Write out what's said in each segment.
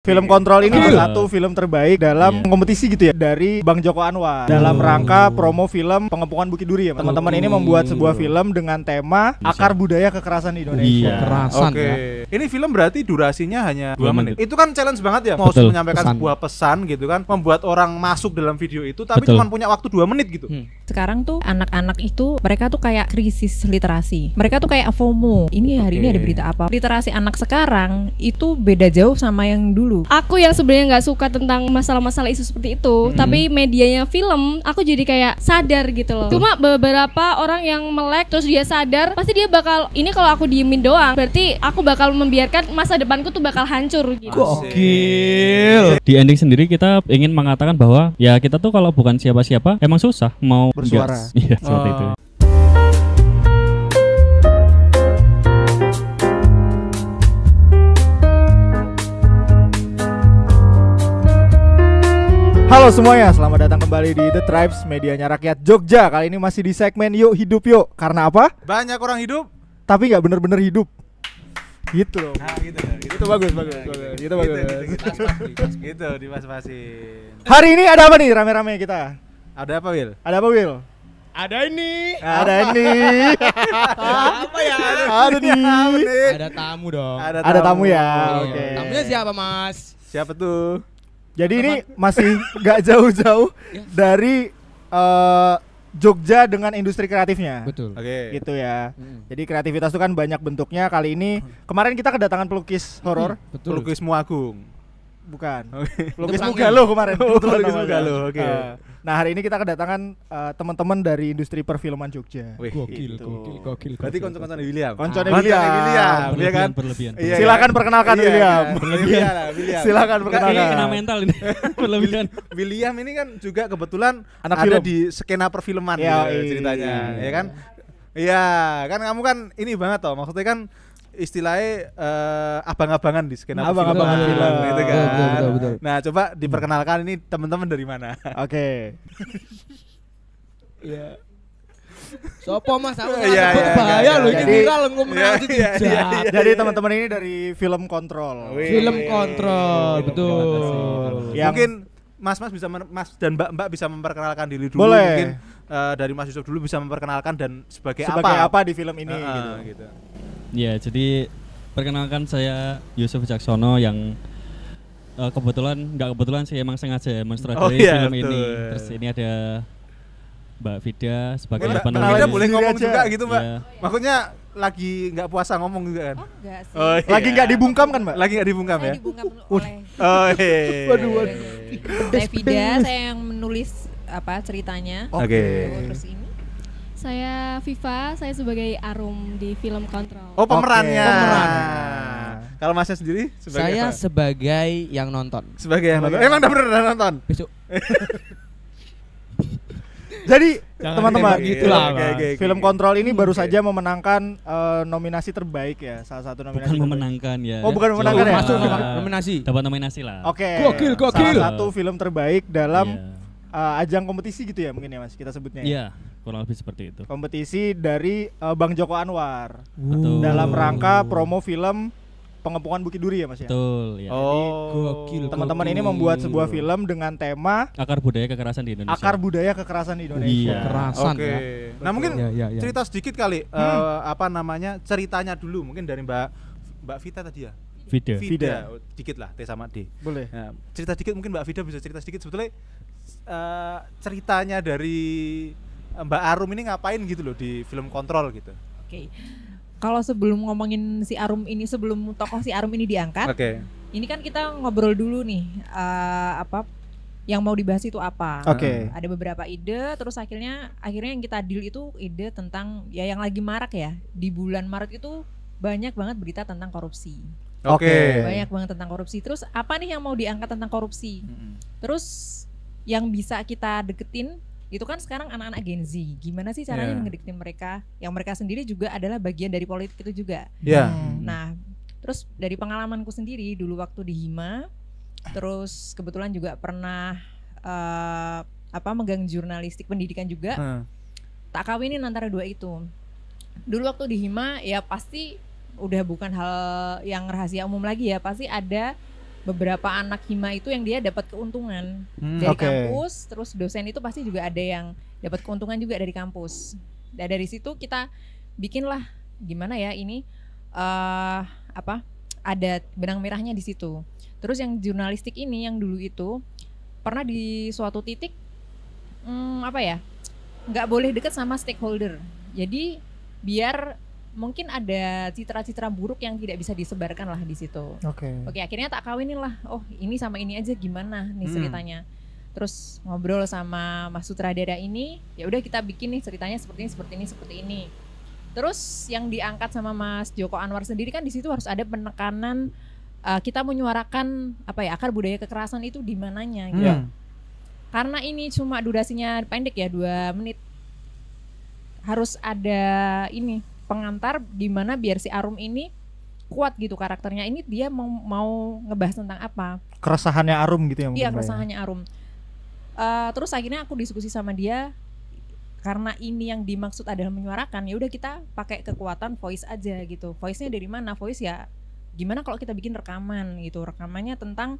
Film Kontrol ini salah satu film terbaik dalam kompetisi gitu ya dari Bang Joko Anwar dalam rangka promo film Pengepungan Bukit Duri ya. Teman-teman ini membuat sebuah film dengan tema akar budaya kekerasan di Indonesia. Kekerasan ya. Ini film berarti durasinya hanya 2 menit. menit. Itu kan challenge banget ya. Mau menyampaikan sebuah pesan gitu kan, membuat orang masuk dalam video itu tapi cuma punya waktu 2 menit gitu. Sekarang tuh anak-anak itu mereka tuh kayak krisis literasi. Mereka tuh kayak FOMO. Ini hari ini ada berita apa? Literasi anak sekarang itu beda jauh sama yang dulu. Aku yang sebenarnya nggak suka tentang masalah-masalah isu seperti itu, tapi medianya film, aku jadi kayak sadar gitu loh. Cuma beberapa orang yang melek terus dia sadar, pasti dia bakal ini kalau aku diemin doang, berarti aku bakal membiarkan masa depanku tuh bakal hancur gitu. Gokil. Di ending sendiri kita ingin mengatakan bahwa ya kita tuh kalau bukan siapa-siapa emang susah mau bersuara. Iya, seperti itu. Halo semuanya, selamat datang kembali di The Tribes, medianya rakyat Jogja. Kali ini masih di segmen Yuk Hidup Yuk. Karena apa? Banyak orang hidup Tapi nggak bener-bener hidup. Gitu loh. nah gitu. Itu bagus. Gitu bagus. Gitu dipas-pasin. Hari ini ada apa nih rame-rame kita? Ada apa, Will? Ada apa, Will? Ada ini. Ada ini. Apa ya? Ada nih. Ada tamu dong. Ada tamu ya. Oke. Tamunya siapa, Mas? Siapa tuh? Jadi ini masih nggak jauh-jauh dari Jogja dengan industri kreatifnya. Betul. Oke. Gitu ya. Jadi kreativitas itu kan banyak bentuknya. Kali ini kemarin kita kedatangan pelukis horor. Betul. Pelukismu Agung. Bukan. Oke. Pelukis Itu Mugaluh kemarin. Pelukis Mugaluh, oke. Nah, hari ini kita kedatangan teman-teman dari industri perfilman Jogja. Wih, Gokil. Berarti konco-konco William. Konconya William, William. iya kan? Berlebihan. Iya, Silakan perkenalkan Iya, William. William. Silakan Ini perkenalkan. kena mental ini. Berlebihan. William ini kan juga kebetulan Anak ada film. di skena perfilman Ya, gitu ceritanya, ya kan? Iya, kan kamu kan ini banget toh, maksudnya kan istilahnya abang-abangan di skena Abang-abangan perfilman, film. gitu kan. Betul. Nah, coba diperkenalkan ini teman-teman dari mana? Oke. Iya. Sopo, Mas? Aku Iya, iya, bahaya iya, loh, iya. ini viral ngomong nanti Iya, iya, iya. Jadi teman-teman ini dari Film Kontrol. Wih. Film Kontrol, betul. Yang- Mungkin Mas bisa Mas dan Mbak bisa memperkenalkan diri dulu. Boleh. Mungkin dari Mas Yusuf dulu bisa memperkenalkan dan sebagai apa di film ini gitu. Ya, jadi perkenalkan saya Yusuf Wicaksono yang nggak kebetulan sih, emang sengaja menstrategi iya, film betul. ini. Terus ini ada Mbak Vida sebagai Mbak penulis. Vida boleh ngomong aja. juga gitu, Mbak. Iya. Maksudnya lagi nggak puasa ngomong juga kan? Enggak sih. Oh, iya. Lagi nggak dibungkam kan, Mbak? Lagi nggak dibungkam Saya ya? dibungkam oleh Oh, iya. Waduh. saya Vida, saya yang menulis ceritanya. Oke. Terus ini Saya Viva, saya sebagai Arum di film Kontrol. Oh, pemerannya. Oke. Pemeran. Kalau Masnya sendiri sebagai Saya apa? sebagai yang nonton. Sebagai yang nonton. Emang udah bener nonton? Besok. Jadi Jangan teman-teman, ditembak gitu lah, Oke. Film Kontrol ini baru saja memenangkan nominasi terbaik ya, salah satu nominasi. Bukan terbaik. memenangkan ya. Oh, bukan memenangkan ya? Masuk Ah, nominasi. dapat nominasi lah. Oke. Gokil. Salah satu film terbaik dalam Iya. ajang kompetisi gitu ya mungkin ya Mas kita sebutnya. Iya, kurang lebih seperti itu. Kompetisi dari Bang Joko Anwar Betul. dalam rangka promo film Pengepungan Bukit Duri ya Mas ya. Betul, ya. Oh. Gokil. Teman-teman ini membuat sebuah film dengan tema Akar budaya kekerasan di Indonesia. akar budaya kekerasan di Indonesia. Iya. Kekerasan Oke. ya. Nah, mungkin Ya. cerita sedikit kali apa namanya? Ceritanya dulu mungkin dari Mbak Vita tadi ya. Video. Vida. Oh, dikit lah T sama D. Boleh. Nah, cerita dikit mungkin Mbak Vida bisa cerita sedikit sebetulnya ceritanya dari Mbak Arum ini ngapain gitu loh di film Kontrol gitu. Oke. Kalau sebelum ngomongin si Arum ini, sebelum tokoh si Arum ini diangkat, Oke. ini kan kita ngobrol dulu nih yang mau dibahas itu apa. Oke. Ada beberapa ide, terus akhirnya yang kita deal itu ide tentang ya yang lagi marak ya di bulan Maret itu banyak banget berita tentang korupsi. Oke. Banyak banget tentang korupsi. Terus apa nih yang mau diangkat tentang korupsi? Terus yang bisa kita deketin itu kan sekarang anak-anak Gen Z. Gimana sih caranya ngedeketin mereka? Yang mereka sendiri juga adalah bagian dari politik itu juga. Ya. Nah, terus dari pengalamanku sendiri dulu waktu di Hima, terus kebetulan juga pernah megang jurnalistik pendidikan juga. Tak kawinin antara dua itu. Dulu waktu di Hima ya pasti udah bukan hal yang rahasia umum lagi ya, pasti ada beberapa anak hima itu yang dia dapat keuntungan dari Oke. kampus, terus dosen itu pasti juga ada yang dapat keuntungan juga dari kampus. Dan dari situ kita bikinlah gimana ya ini ada benang merahnya di situ. Terus yang jurnalistik ini yang dulu itu pernah di suatu titik nggak boleh deket sama stakeholder. Jadi biar mungkin ada citra-citra buruk yang tidak bisa disebarkan lah di situ. Oke, akhirnya tak kawinin lah. Oh, ini sama ini aja gimana nih ceritanya. Terus ngobrol sama Mas sutradara ini, ya udah kita bikin nih ceritanya seperti ini. Terus yang diangkat sama Mas Joko Anwar sendiri kan di situ harus ada penekanan kita menyuarakan akar budaya kekerasan itu di mananya gitu. Karena ini cuma durasinya pendek ya 2 menit. Harus ada ini pengantar di mana biar si Arum ini kuat gitu karakternya. Ini dia mau ngebahas tentang apa? Keresahannya Arum gitu ya mungkin. Iya, Mbak, ya? keresahannya Arum. Terus akhirnya aku diskusi sama dia karena ini yang dimaksud adalah menyuarakan. Ya udah kita pakai kekuatan voice aja gitu. Voice-nya dari mana? Voice ya gimana kalau kita bikin rekaman gitu. Rekamannya tentang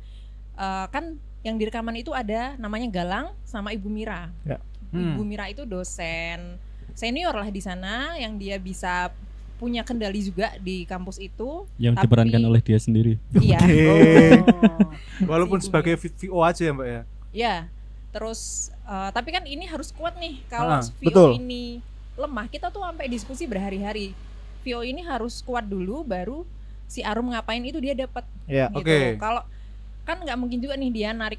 kan yang di rekaman itu ada namanya Galang sama Ibu Mira. Ya. Ibu Mira itu dosen senior lah di sana yang dia bisa punya kendali juga di kampus itu Yang diperankan oleh dia sendiri. Iya. Walaupun sebagai VO aja ya Mbak ya. Ya. Terus tapi kan ini harus kuat nih. Kalau VO betul. ini lemah, kita tuh sampai diskusi berhari-hari. VO ini harus kuat dulu baru si Arum ngapain itu dia dapat. Iya. Gitu. Oke. Kalau kan nggak mungkin juga nih dia narik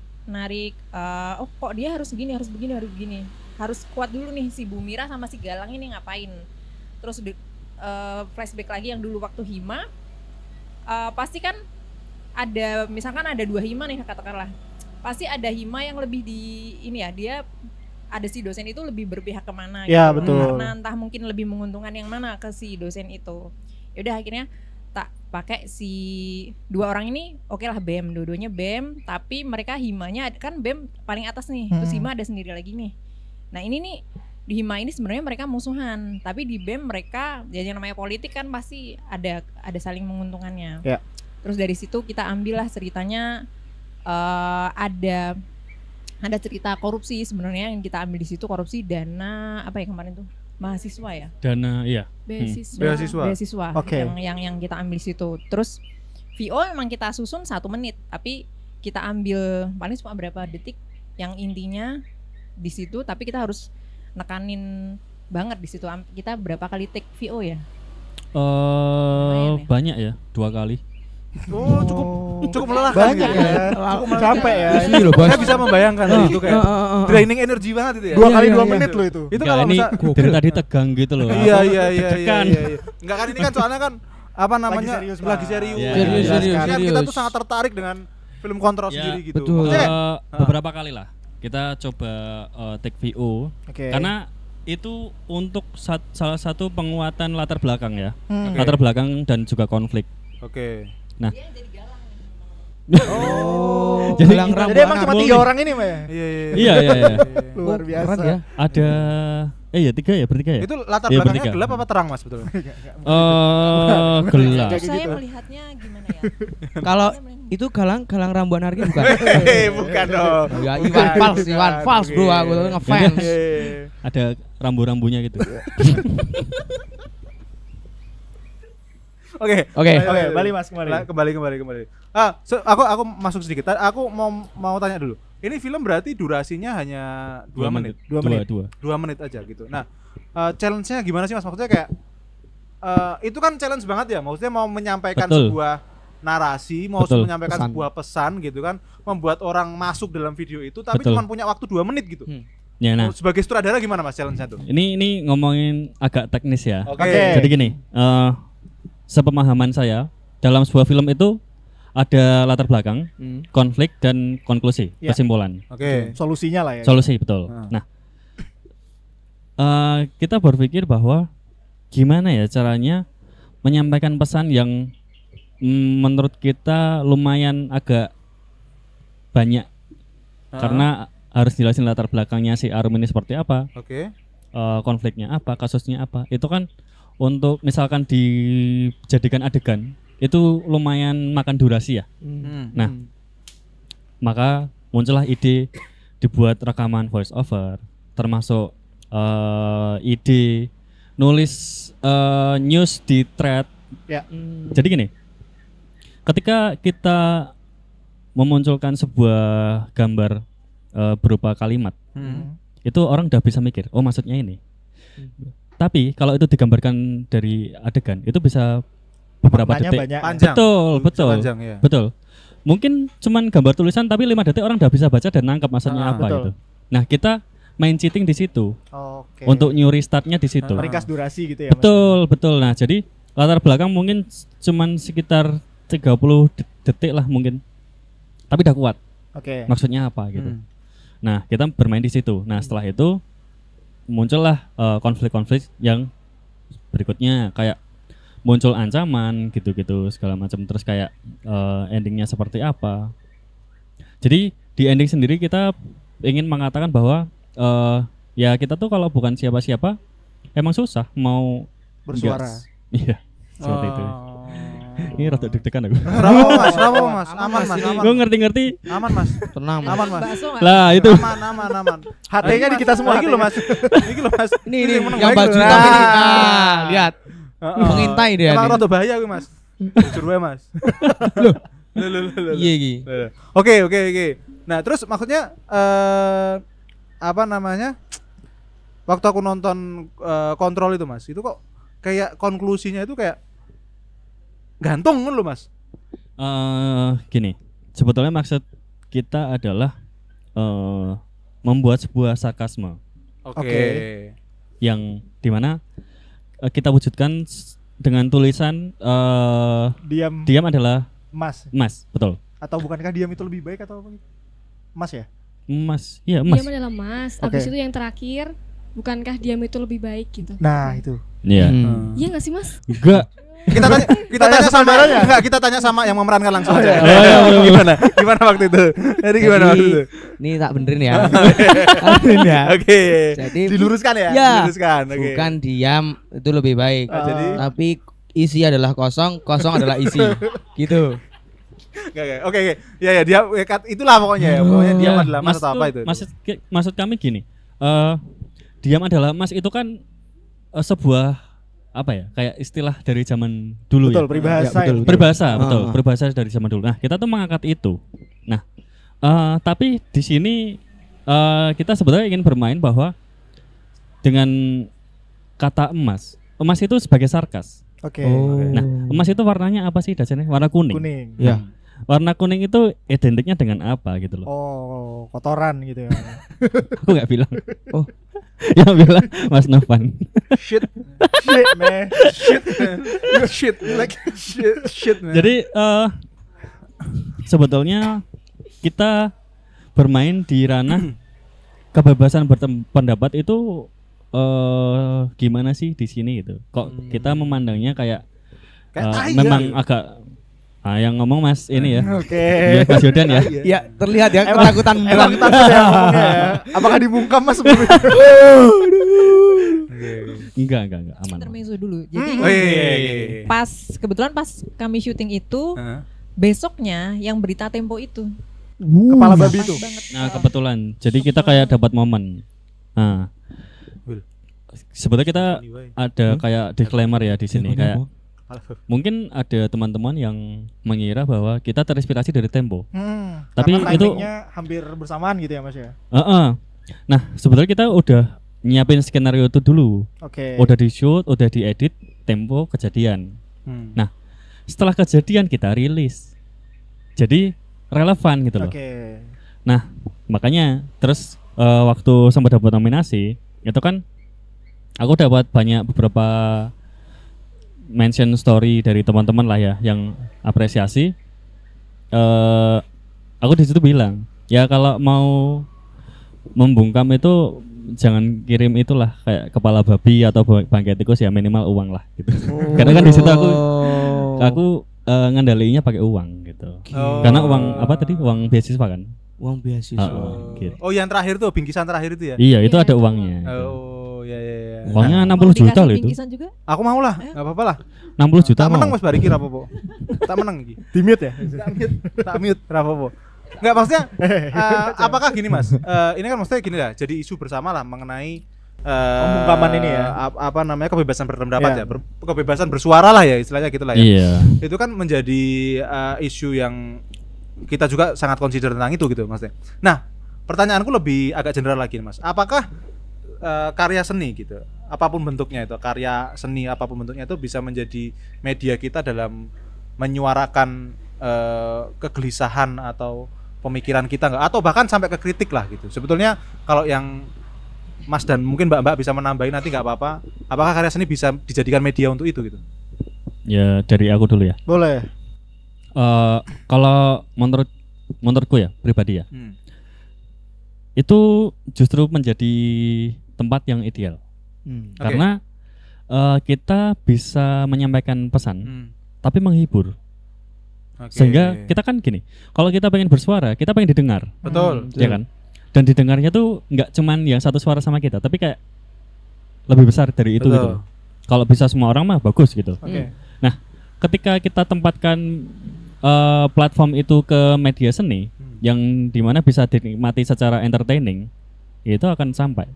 kok dia harus begini, harus begini. Harus kuat dulu nih si Bu Mira sama si Galang ini ngapain. Terus flashback lagi yang dulu waktu hima pasti kan ada misalkan ada 2 hima nih katakanlah. Pasti ada hima yang lebih di ini ya, dia ada si dosen itu lebih berpihak kemana Ya, gitu. betul. Karena entah mungkin lebih menguntungkan yang mana ke si dosen itu. Yaudah akhirnya tak pakai si 2 orang ini, oke lah BEM, dua-duanya BEM, tapi mereka himanya kan BEM paling atas nih, terus hima ada sendiri lagi nih. Nah ini nih di hima ini sebenarnya mereka musuhan, tapi di BEM mereka ya yang namanya politik kan pasti ada saling menguntungkannya. Ya. Terus dari situ kita ambillah ceritanya ada cerita korupsi sebenarnya yang kita ambil di situ, korupsi dana apa ya kemarin tuh mahasiswa ya, Dana iya. beasiswa Oke. yang kita ambil di situ. Terus VO memang kita susun 1 menit tapi kita ambil paling cuma berapa detik yang intinya di situ, tapi kita harus nekanin banget di situ. Kita berapa kali take VO ya? Lumayan ya? Banyak ya, 2 kali. Oh, cukup melelahkan Banyak gitu ya. Capek ya. Saya bisa membayangkan itu kayak draining energi banget itu ya. 2 kali 2 menit loh itu. Itu Enggak, kalau ini dari tadi tegang gitu loh. Iya. Deg-degan. Enggak kan ini kan soalnya kan apa namanya serius, lagi Mas. serius. Iya, serius. Kan kita tuh sangat tertarik dengan film kontrol Ya, sendiri gitu. betul. Maksudnya, Beberapa kali lah kita coba take VO Oke. karena itu untuk salah satu penguatan latar belakang ya. Hmm. Latar belakang dan juga konflik. Oke. Oh, Jadi Galang kita- Jadi emang cuma 3 orang ini Mbak ya? Iya. Iya. Luar biasa. Keren ya. Ada 3 ya, bertiga ya? Itu latar Iya, belakangnya bertiga. gelap apa terang Mas betul? Gelap. Terus Kayak saya gitu. melihatnya gimana ya? Kalau itu Galang Rambuan Hargi bukan? Bukan dong. Ya, Iwan Fals bro, aku tuh ngefans. Ada rambu-rambunya gitu. Oke. Oke. Oke, balik Mas kembali. Kembali. Aku masuk sedikit. Aku mau tanya dulu. Ini film berarti durasinya hanya 2 menit. 2 menit. 2 menit aja gitu. Nah, challenge-nya gimana sih Mas? Maksudnya kayak itu kan challenge banget ya. Maksudnya mau menyampaikan Betul. sebuah narasi, mau Betul. menyampaikan Pesan. sebuah pesan gitu kan, membuat orang masuk dalam video itu tapi Betul. cuma punya waktu 2 menit gitu. Ya, nah, Sebagai sutradara gimana Mas challenge-nya tuh? ini ngomongin agak teknis ya. Oke. Jadi gini, sepemahaman saya dalam sebuah film itu ada latar belakang, konflik dan konklusi, Ya. kesimpulan, Oke. Solusinya lah ya. solusi betul. Nah, kita berpikir bahwa gimana ya caranya menyampaikan pesan yang menurut kita lumayan agak banyak, karena harus jelasin latar belakangnya si Arum ini seperti apa, Oke. konfliknya apa, kasusnya apa. Itu kan untuk misalkan dijadikan adegan itu lumayan makan durasi ya. Nah, Maka muncullah ide dibuat rekaman voice over, termasuk ide nulis news di thread. Ya. Jadi gini, ketika kita memunculkan sebuah gambar berupa kalimat, itu orang udah bisa mikir, oh maksudnya ini. Tapi kalau itu digambarkan dari adegan, itu bisa beberapa Maknanya detik. banyak. Panjang. Betul. Panjang, ya. Betul. Mungkin cuman gambar tulisan tapi 5 detik orang udah bisa baca dan nangkep maksudnya apa betul. gitu. Nah, kita main cheating di situ. Oke. Untuk new restartnya di situ. meringkas durasi gitu ya. Mas? Betul. Nah, jadi latar belakang mungkin cuman sekitar 30 detik lah mungkin. Tapi udah kuat. Oke. Maksudnya apa gitu. Nah, kita bermain di situ. Nah, setelah itu muncullah konflik-konflik yang berikutnya, kayak muncul ancaman gitu-gitu segala macam, terus kayak endingnya seperti apa. Jadi di ending sendiri kita ingin mengatakan bahwa ya kita tuh kalau bukan siapa-siapa emang susah mau Bersuara. Iya, seperti itu. Ini rada deg-degan aku. Rapo mas, aman mas, aman. Gue ngerti-ngerti. Aman mas, Tenang. aman mas. Bakso nggak? Lah itu. Aman. HT-nya di kita semua. Iki loh mas, iki loh mas. Ini meneng yang baik baju lho. hitam ini. Nah. Nah, lihat. Mengintai dia Emang nih. rada bahaya kuwi mas. Jujur wae mas. Loh. Iya iki. Oke. Nah terus maksudnya apa namanya? Waktu aku nonton Kontrol itu mas, itu kok kayak konklusinya itu kayak gantung kan lo mas? Gini, sebetulnya maksud kita adalah membuat sebuah sarkasme Oke. yang dimana kita wujudkan dengan tulisan Diam adalah Mas. emas, betul. Atau bukankah diam itu lebih baik atau apa? Mas ya? Emas, iya emas. Diam adalah mas. Oke. Habis itu yang terakhir, bukankah diam itu lebih baik gitu? Nah, itu. Iya. Iya nggak sih mas? Enggak. Kita tanya sama enggak, kita tanya sama yang memerankan langsung aja. Gimana waktu itu? Jadi gimana waktu itu? Ini tak benerin ya. Benerin ya. Oke. Jadi Diluruskan ya? Ya. Diluruskan. Oke. bukan diam itu lebih baik. Jadi Tapi isi adalah kosong, kosong adalah isi. Gitu. Oke. Ya dia itulah pokoknya ya. Pokoknya diam adalah mas atau apa itu? Maksud kami gini. Diam adalah emas itu kan sebuah apa ya, kayak istilah dari zaman dulu. Betul, ya. peribahasa. Ya, betul. ya. Peribahasa, betul. Peribahasa dari zaman dulu. Nah, kita tuh mengangkat itu. Nah, tapi di sini kita sebetulnya ingin bermain bahwa dengan kata emas itu sebagai sarkas. Oke. Nah, emas itu warnanya apa sih dasarnya? Warna kuning. Kuning. Ya. Warna kuning itu identiknya dengan apa gitu loh. Oh, kotoran gitu ya. Aku nggak bilang. Oh. Yang bilang Mas Novan. Shit. Shit, man. Shit. Like shit man. Jadi sebetulnya kita bermain di ranah kebebasan berpendapat itu gimana sih di sini gitu. Kok kita memandangnya kayak memang agak yang ngomong Mas ini ya. Oke. Ya Mas Yodan ya. Ya, terlihat ya ketakutan Emang takut ya ngomongnya ya. Apakah dibungkam Mas sebelum itu? Enggak, aman. Intermezzo dulu. Jadi iya. kebetulan pas kami syuting itu besoknya yang berita Tempo itu. Kepala babi Pas itu. banget. Nah, kebetulan. Jadi kita kayak dapat momen. Nah, sebetulnya kita ada kayak disclaimer ya di sini kayak mungkin ada teman-teman yang mengira bahwa kita terinspirasi dari Tempo. Tapi Karena itu timingnya hampir bersamaan gitu ya Mas ya. Nah, sebetulnya kita udah nyiapin skenario itu dulu. Oke. Udah di shoot, udah diedit, Tempo kejadian. Nah, setelah kejadian kita rilis. Jadi relevan gitu loh. Oke. Nah, makanya terus waktu sempat dapat nominasi, itu kan aku dapat beberapa mention story dari teman-teman lah ya yang apresiasi. Aku di situ bilang, ya kalau mau membungkam itu jangan kirim itulah kayak kepala babi atau bangkai tikus, ya minimal uang lah gitu. Karena kan di situ aku ngandalinya pakai uang gitu. Karena uang apa tadi? Uang beasiswa kan? Uang beasiswa. Gitu. Oh yang terakhir tuh bingkisan terakhir itu ya? Iya, itu Iya. ada uangnya. Gitu. Oh ya. Uangnya Mau 60 juta dikasih loh itu. bingkisan juga? Aku mau lah, nggak apa-apa lah. 60 juta Tak menang mau. Mas Bariki rapopo. Tak menang iki. Di mute ya? Tak mute, rapopo. Enggak maksudnya apakah gini Mas? Ini kan maksudnya gini lah, jadi isu bersama lah mengenai pembungkaman ini ya. Apa namanya kebebasan berpendapat ya, kebebasan bersuara lah ya istilahnya gitulah ya. Iya. Itu kan menjadi isu yang kita juga sangat consider tentang itu gitu maksudnya. Nah, pertanyaanku lebih agak general lagi Mas. Apakah karya seni gitu, apapun bentuknya itu, karya seni apapun bentuknya itu bisa menjadi media kita dalam menyuarakan kegelisahan atau pemikiran kita nggak, atau bahkan sampai ke kritik lah gitu. Sebetulnya kalau yang Mas dan mungkin Mbak bisa menambahin nanti nggak apa-apa. Apakah karya seni bisa dijadikan media untuk itu gitu? Ya dari aku dulu ya. Boleh. Kalau menurutku ya pribadi ya, itu justru menjadi tempat yang ideal. Karena kita bisa menyampaikan pesan, tapi menghibur. Sehingga kita kan gini, kalau kita pengen bersuara, kita pengen didengar. Betul. Ya kan? Dan didengarnya tuh nggak cuman yang satu suara sama kita, tapi kayak lebih besar dari itu gitu. Kalau bisa semua orang mah bagus gitu. Nah, ketika kita tempatkan platform itu ke media seni yang dimana bisa dinikmati secara entertaining, itu akan sampai.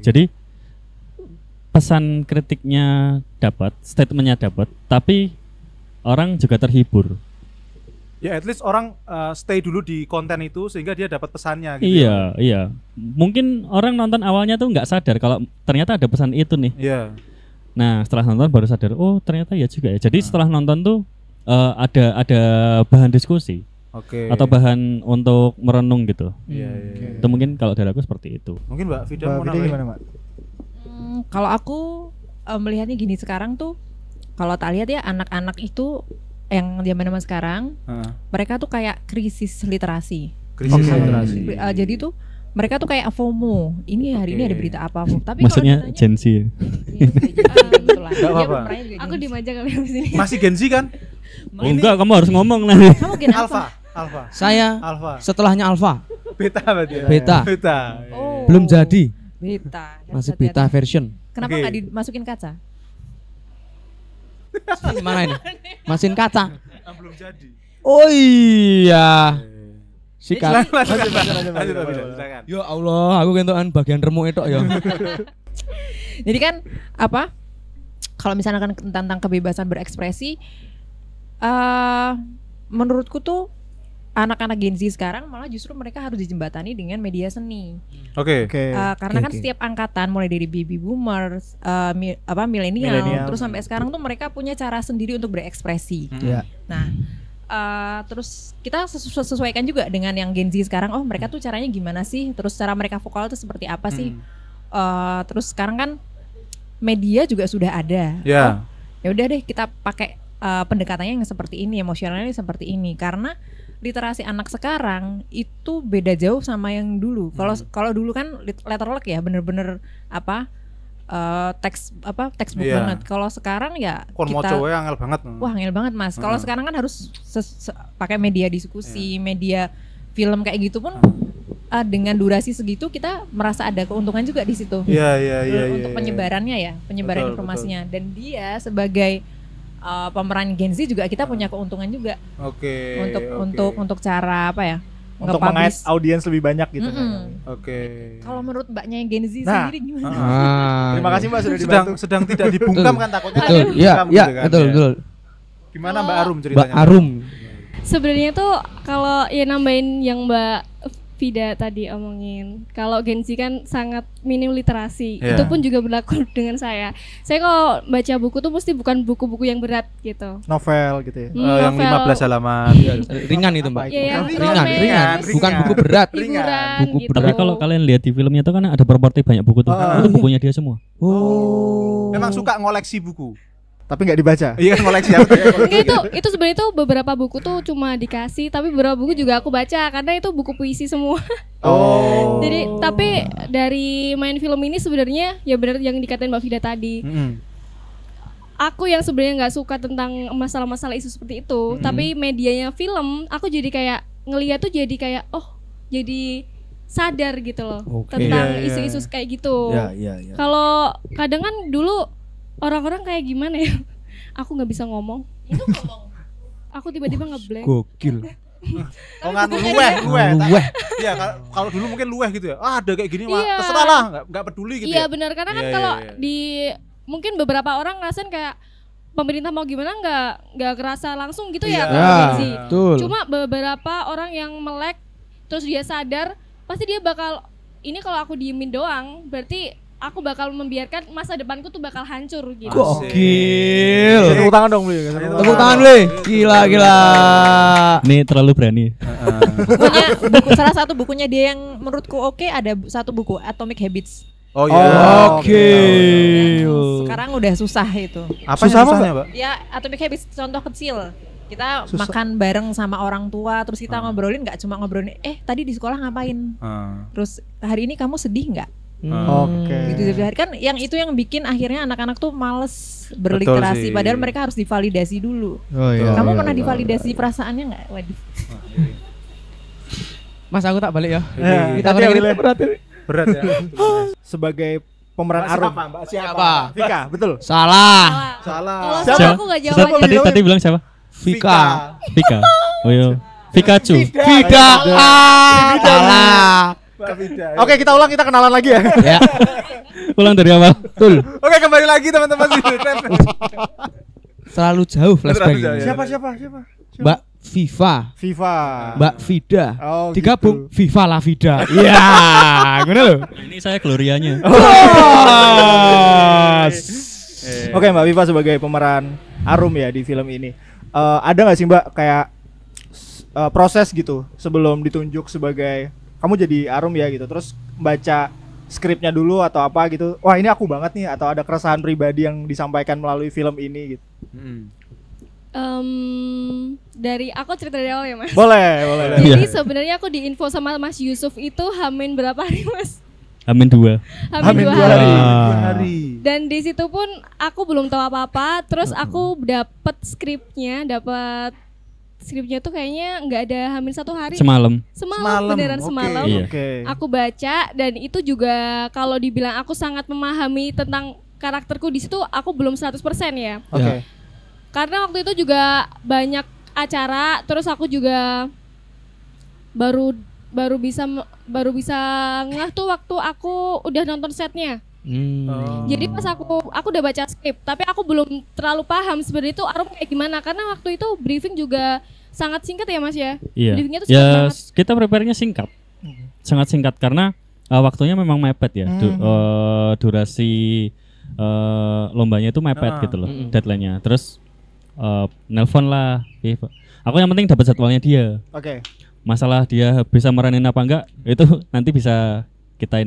Jadi pesan kritiknya dapat, statementnya dapat, tapi orang juga terhibur. Ya at least orang stay dulu di konten itu sehingga dia dapat pesannya gitu. Iya. Mungkin orang nonton awalnya tuh nggak sadar kalau ternyata ada pesan itu nih. Iya. Nah setelah nonton baru sadar, oh ternyata ya juga ya. Jadi setelah nonton tuh ada bahan diskusi. Atau bahan untuk merenung gitu. Itu mungkin kalau dari aku seperti itu. Mungkin Mbak Fida mau nambahin gimana, Mbak? Kalau aku melihatnya gini, sekarang tuh kalau tak lihat ya anak-anak itu yang zaman sekarang, mereka tuh kayak krisis literasi. Jadi tuh mereka tuh kayak FOMO. Ini hari ini ada berita apa? Tapi maksudnya Gen Z. Aku diem aja kali di sini. Masih Gen Z kan? Enggak, kamu harus ngomong nanti. Kamu Gen Alpha. Saya setelahnya Alpha. Beta berarti ya? Beta. Oh. Belum jadi. Beta. Masih beta version. Kenapa nggak dimasukin kaca? Gimana ini? Mesin kaca. Belum jadi. Oh iya. Sikat. Silakan. Ya Allah, aku kentokan bagian remuk itu ya. Jadi kan apa? Kalau misalnya kan tentang kebebasan berekspresi, menurutku tuh anak-anak Gen Z sekarang malah justru mereka harus dijembatani dengan media seni. Karena kan setiap angkatan mulai dari baby boomers, milenial, terus sampai sekarang tuh mereka punya cara sendiri untuk berekspresi. Nah, terus kita sesuaikan juga dengan yang Gen Z sekarang. Oh, mereka tuh caranya gimana sih? Terus cara mereka vokal tuh seperti apa sih? Terus sekarang kan media juga sudah ada. Ya udah deh kita pakai pendekatannya yang seperti ini, emosionalnya seperti ini, karena literasi anak sekarang itu beda jauh sama yang dulu. Kalau dulu kan letterluck ya, bener-bener textbook banget. Kalau sekarang ya kita angel banget. Wah, angel banget Mas. Kalau sekarang kan harus pakai media diskusi, media film kayak gitu pun dengan durasi segitu kita merasa ada keuntungan juga di situ. Untuk penyebarannya ya, penyebaran informasinya. Dan dia sebagai pemeran Gen Z juga kita punya keuntungan juga. Untuk cara apa ya? Untuk mengait audiens lebih banyak gitu. Kalau menurut Mbaknya yang Gen Z sendiri gimana? Terima kasih Mbak sudah dibantu. Sedang tidak dibungkam kan takutnya. Betul. Gimana Mbak Arum ceritanya? Mbak Arum. Sebenarnya tuh kalau ya nambahin yang Mbak Vida tadi omongin, kalau Gen Z kan sangat minim literasi. Itu pun juga berlaku dengan saya. Saya kalau baca buku tuh mesti bukan buku-buku yang berat gitu. Novel gitu ya. Yang 15 halaman. Ringan itu Mbak. Ringan. Bukan buku berat. Buku gitu. Tapi kalau kalian lihat di filmnya itu kan ada properti banyak buku tuh. Itu bukunya dia semua. Memang suka ngoleksi buku. Tapi nggak dibaca. Iya kan koleksi. itu sebenarnya tuh beberapa buku tuh cuma dikasih, tapi beberapa buku juga aku baca karena itu buku puisi semua. Jadi tapi dari main film ini sebenarnya ya benar yang dikatain Mbak Vida tadi. Aku yang sebenarnya nggak suka tentang masalah-masalah isu seperti itu, tapi medianya film, aku jadi kayak ngeliat tuh jadi kayak jadi sadar gitu loh tentang isu-isu kayak gitu. Kalau kadang kan dulu orang-orang kayak gimana ya? Aku nggak bisa ngomong. Aku tiba-tiba ngeblank. Gokil. Oh nganu luweh. Iya, kalau dulu mungkin luweh gitu ya. Ah, ada kayak gini mah Iya. terserah lah, enggak peduli gitu Iya ya. benar, karena kan Iya, kalau iya. di mungkin beberapa orang ngerasain kayak pemerintah mau gimana nggak kerasa langsung gitu Iya. ya kalau Gen Z. betul. Cuma beberapa orang yang melek terus dia sadar pasti dia bakal ini kalau aku diemin doang berarti aku bakal membiarkan masa depanku tuh bakal hancur gitu. Gokil. Tepuk tangan dong, Bli. Tepuk tangan, Ble. Gila. Ini terlalu berani. Bukunya, salah satu bukunya dia yang menurutku oke, ada satu buku Atomic Habits. Oh iya. Oke. Sekarang udah susah itu. Apa Susah apa, susahnya, Pak? Ya Atomic Habits contoh kecil. Kita Susah. makan bareng sama orang tua, terus kita ngobrolin nggak cuma ngobrolin, tadi di sekolah ngapain? Terus hari ini kamu sedih nggak? Oke. Gitu kan yang itu yang bikin akhirnya anak-anak tuh males berliterasi, sih. padahal mereka harus divalidasi dulu. Oh iya. Kamu pernah divalidasi perasaannya nggak? Waduh. Mas aku tak balik ya. Kita ini Berat ya. sebagai pemeran Arum. Mbak Siapa? Vika, betul. Salah. Salah. Kalau Siapa? sama aku nggak jawab aja. Tadi bilang siapa? Vika. Vika. Oh iya. Pikachu. Vika. Salah. Oke, kita ulang, kita kenalan lagi ya. Ya. Ulang dari awal. Betul. Oke, kembali lagi teman-teman. Selalu jauh flashback. Terlalu jauh, ini. ya. Siapa? Mbak Viva. Viva. Mbak Vida. Oh, Digabung gitu. Viva la Vida. Iya, ngono lho. Ini saya Glorianya. Oke, Mbak Viva sebagai pemeran Arum ya di film ini. Ada nggak sih Mbak kayak proses gitu sebelum ditunjuk sebagai kamu jadi Arum ya gitu, terus baca skripnya dulu atau apa gitu? Wah ini aku banget nih, atau ada keresahan pribadi yang disampaikan melalui film ini gitu? Dari aku cerita dari awal ya Mas. Boleh. Jadi sebenarnya aku diinfo sama Mas Yusuf itu Hamin berapa hari Mas? Amin 2. Hamin 2 dua hari. Hari. Dan di situ pun aku belum tahu apa-apa. Terus aku dapat skripnya tuh kayaknya nggak ada Hamin 1 hari. Semalam. Semalam beneran Oke. semalam. Iya. Oke. Aku baca dan itu juga kalau dibilang aku sangat memahami tentang karakterku di situ aku belum 100% ya. Oke. Karena waktu itu juga banyak acara, terus aku juga baru bisa ngeh tuh waktu aku udah nonton setnya. Jadi pas aku udah baca skrip, tapi aku belum terlalu paham sebenarnya itu Arum kayak gimana karena waktu itu briefing juga sangat singkat ya Mas ya. Iya. Briefingnya tuh singkat Ya banget. kita prepare-nya singkat. Sangat singkat karena waktunya memang mepet ya. Durasi lombanya itu mepet gitu loh, deadline-nya. Terus nelpon lah. Aku yang penting dapat jadwalnya dia. Oke. Masalah dia bisa meranin apa enggak itu nanti bisa kita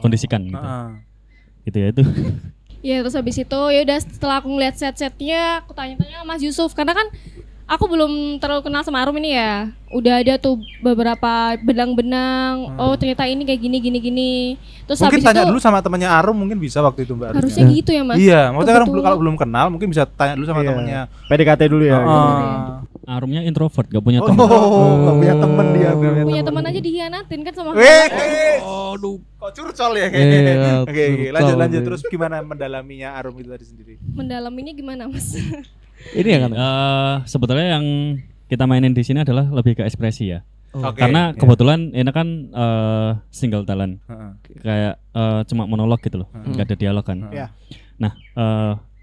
kondisikan gitu. Gitu ya itu. Ya terus habis itu ya udah setelah aku ngeliat set-setnya aku tanya-tanya sama Mas Yusuf karena kan aku belum terlalu kenal sama Arum ini ya. Udah ada tuh beberapa benang-benang. Oh ternyata ini kayak gini. Terus Mungkin habis tanya itu dulu sama temannya Arum, mungkin bisa waktu itu Mbak. harusnya gitu ya Mas. Iya, maksudnya kan Betul. kalau belum kenal mungkin bisa tanya dulu sama Iya. temannya. PDKT dulu ya. Arumnya introvert, gak punya teman. Nggak punya temen dia. Punya teman aja dihianatin kan sama Aduh, kok curcol ya? Iya, Oke, curcol. lanjut terus gimana mendalaminya Arum itu tadi sendiri? mendalaminya gimana Mas? Ini ya kan? Sebetulnya yang kita mainin di sini adalah lebih ke ekspresi ya. Oke. Karena kebetulan ini kan single talent. Heeh. Kayak cuma monolog gitu loh, nggak ada dialog kan. Iya. Nah,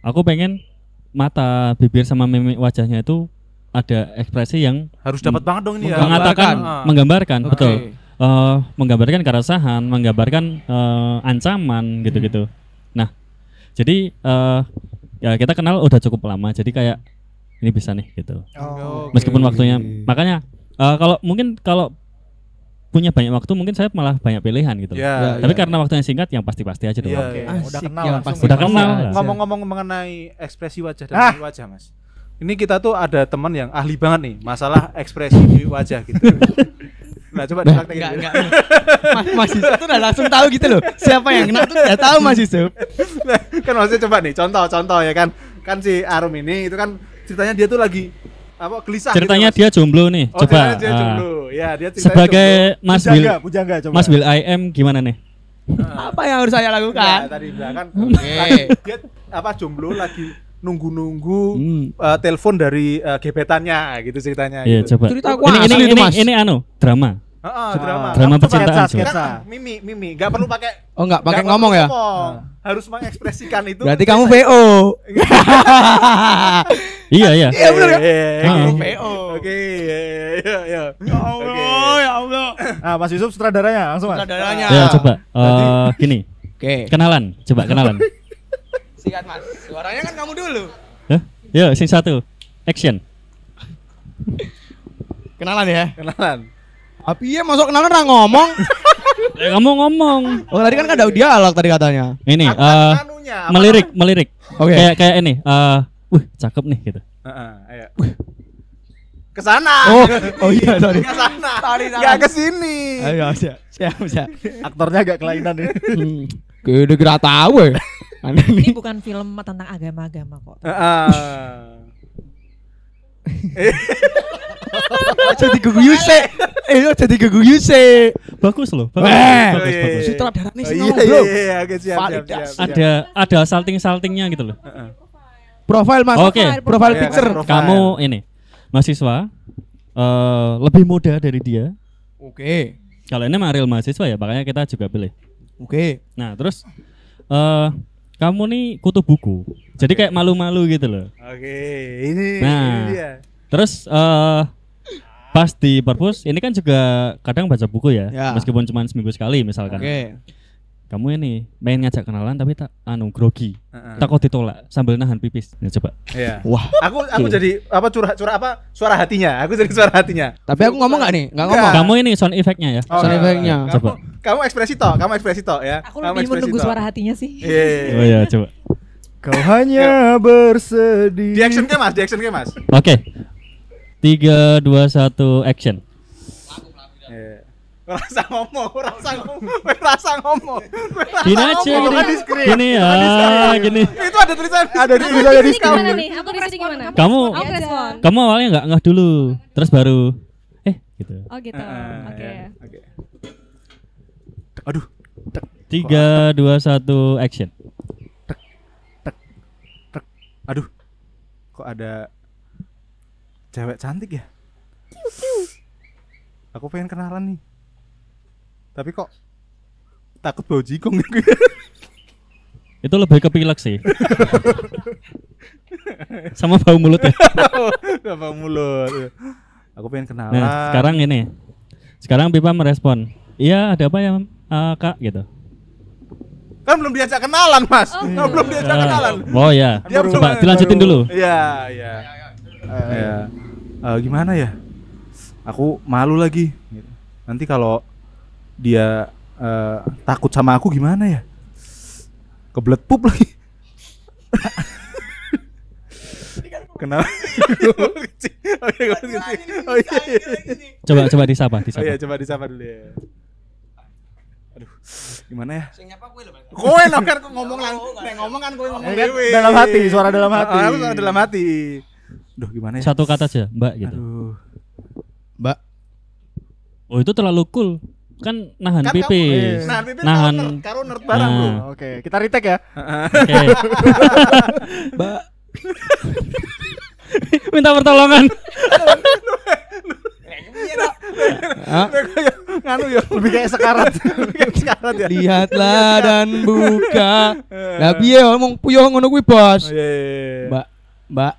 aku pengen mata, bibir sama mimik wajahnya itu ada ekspresi yang Harus dapat banget dong ini ya. mengatakan, menggambarkan, Oke. betul. Menggambarkan keresahan, menggambarkan ancaman gitu-gitu. Nah, jadi ya kita kenal udah cukup lama, jadi kayak ini bisa nih gitu. Meskipun waktunya, makanya kalau punya banyak waktu mungkin saya malah banyak pilihan gitu. Ya, Tapi karena waktunya singkat yang pasti-pasti aja dong. Iya, Oke. iya. Udah Asik, kenal yang langsung. pasti Udah kenal. Ngomong-ngomong mengenai ekspresi wajah dan mimik wajah, Mas. Ini kita tuh ada teman yang ahli banget nih masalah ekspresi mimik wajah gitu. Nah, coba dipraktekin. Enggak. Mas Yusuf tuh udah langsung tahu gitu loh. Siapa yang kena tuh udah tahu Mas Yusuf. Kan maksudnya coba nih contoh ya kan. Kan si Arum ini itu kan ceritanya dia tuh lagi gelisah Ceritanya gitu, Mas. dia jomblo nih. Oh, Coba ceritanya dia jomblo. Ya, dia ceritanya sebagai jomblo. Mas Will, Pujangga coba. Mas Will IM gimana nih? Apa yang harus saya Ya, lakukan? tadi bilang kan Oke. dia jomblo lagi nunggu-nunggu telepon dari gebetannya gitu ceritanya Iya, gitu. coba. Cerita aku Ini asli itu, Mas. ini drama. Drama. Drama Coba percintaan, sketsa, coba. sketsa. Mimi, enggak perlu pakai Oh enggak pakai nggak ngomong perlu ya? Harus mengekspresikan itu. Berarti kamu VO. Iya, iya. Iya benar ya? Ah. VO. Oke, ya. Ya Allah. Nah, Mas Yusuf sutradaranya langsung Mas. Sutradaranya. Ya, coba. Gini. Oke. Kenalan, coba kenalan. Sikat Mas. Suaranya kan kamu dulu. Hah? Yuk, sing satu. Action. Kenalan ya. Kenalan. Tapi ya masuk kenalan orang ngomong. Kamu ngomong. Oh tadi kan ada dialog tadi katanya. Ini Anunya, melirik. Oke. Kayak ini. Cakep nih gitu. Ayo. Ke sana. Oh iya sorry. Ke sana. Sorry, Enggak ke sini. Ayo siap. Aktornya agak kelainan ini. Udah kira tahu ya. Ini bukan film tentang agama-agama kok. Jadi guguyu se. Jadi guguyu se. Bagus loh. Bagus. Sutradara nih sih Iya, ngomong bro. iya, oke, siap. Ada salting-saltingnya gitu loh. Profile Mas. Oke. Profile Iya, picture. kan, Kamu ini mahasiswa lebih muda dari dia. Oke. Kalau ini mah real mahasiswa ya, makanya kita juga pilih. Oke. Nah, terus kamu nih kutu buku. Jadi kayak malu-malu gitu loh. Oke, ini Nah. dia. Terus pas di perpus ini kan juga kadang baca buku ya, Ya. meskipun cuma seminggu sekali misalkan. Oke. Kamu ini main ngajak kenalan tapi tak grogi. Takut ditolak sambil nahan pipis. Ya coba. Iya. Wah. Aku jadi apa curhat apa suara hatinya. Aku jadi suara hatinya. Tapi aku ngomong nggak nih? Nggak ngomong. Kamu ini sound effect-nya ya. Sound effect-nya. Coba. Kamu ekspresi tok ya. Aku Kamu lebih ekspresi menunggu tok. suara hatinya sih. Iya. Oh ya, coba. Kau hanya bersedih. Di action ke Mas. Oke. 3 2 1 action. Iya. Rasa ngomong. Gini aja gini ya, gini. Itu ada tulisan. Ada di Aku tulisan di di sini gimana nih? Aku di sini gimana? Kamu Aku respon. kamu awalnya nggak ngeh dulu, terus baru gitu. Oh gitu. Oke. Oke. Aduh. 3 2 1 action. Aduh. Kok ada cewek cantik ya? Aku pengen kenalan nih. Tapi kok takut bau jigong nih. Itu lebih ke pilek sih. Sama bau mulut ya. Bau mulut. Aku pengen kenalan. Nah, sekarang Pipa merespon. Iya, ada apa ya, Kak gitu. Kan belum diajak kenalan, Mas. Belum diajak kenalan. Oh ya. Dia Coba belum- dilanjutin dulu. Iya. Gimana ya? Aku malu lagi. Nanti kalau dia takut sama aku gimana ya? Kebelet pup lagi. Kenapa? Oh iya. Coba disapa. Oh iya, coba disapa dulu ya. Aduh, gimana ya? Sing nyapa kowe lho, Mas. Kowe no kan ngomong kan kowe ngomong dewe. Dalam hati, suara dalam hati. Aku suara dalam hati. Duh, gimana ya? Satu kata aja, Mbak gitu. Aduh. Mbak. Oh, itu terlalu cool. Kan nahan Kan pipis. Nahan pipis Nahan. karo nerd barang, Bro. Nah. Oke, kita retake ya. Oke. Mbak. Minta pertolongan. Nganu ya. Lebih kayak sekarat. Sekarat ya. Lihatlah dan buka. Lah piye ngomong puyuh ngono kuwi, Bos? Oh, iya. Mbak.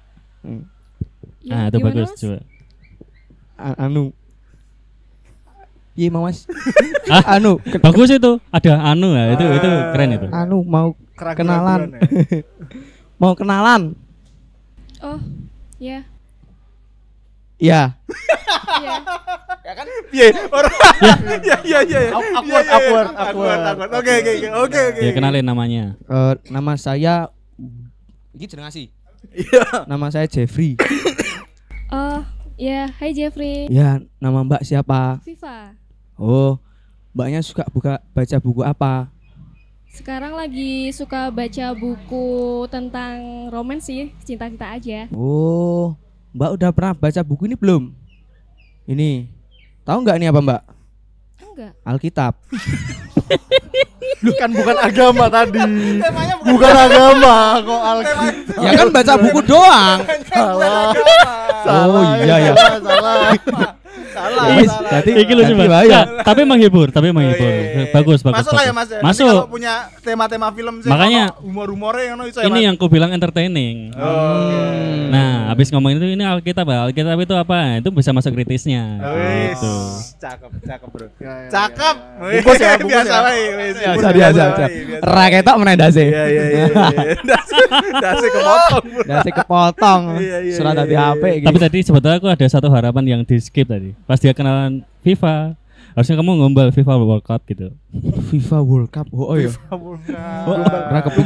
Nah, itu Gimana, bagus Mas? coba. Anu. Piye mau Mas? Ah? Anu, Bagus itu. Ada anu ya, itu keren itu. anu mau Keraguan-keraguan kenalan. ya. Mau kenalan. Oh. Ya. Iya. Iya. Piye? Orang. Iya. Awkward. Oke. Ya kenalin namanya. Nama saya iki jeneng asli. Iya. Nama saya Jeffrey. Oh, ya. Hai Jeffrey. Ya, nama Mbak siapa? Viva. Oh, Mbaknya suka baca buku apa? Sekarang lagi suka baca buku tentang romans sih, cinta-cinta aja. Oh, Mbak udah pernah baca buku ini belum? Ini. Tahu nggak ini apa, Mbak? Enggak. Alkitab. Kan bukan agama tadi. Temanya Bukan agama kok Alkitab. Ya kan baca buku doang. Salah. Oh iya ya. Salah. Wis, berarti iki lucu ganti banget. wae ya. Nggak, tapi menghibur. Bagus. Masuk lah ya bagus. Mas. Ini Masuk. kalau punya tema-tema film sih. Makanya- humor-humornya ngono iso. Ini yang ku bilang entertaining. Nah, habis ngomongin itu ini Alkitab ya. Alkitab itu apa? Itu bisa masuk kritisnya. Wis. Gitu. Cakep, Bro. Ya, ya, Cakep. ya, ya. Bungkus ya, bungkus Biasa ya. wae. wis. Biasa. Biasa. Raketok menendase. Iya. Dasi kepotong. Dasi kepotong. Iya. Surat hati HP gitu. Tapi tadi sebetulnya aku ada satu harapan yang di skip tadi. Pas dia kenalan FIFA, harusnya kamu ngombal FIFA World Cup gitu. FIFA World Cup. Oh iya.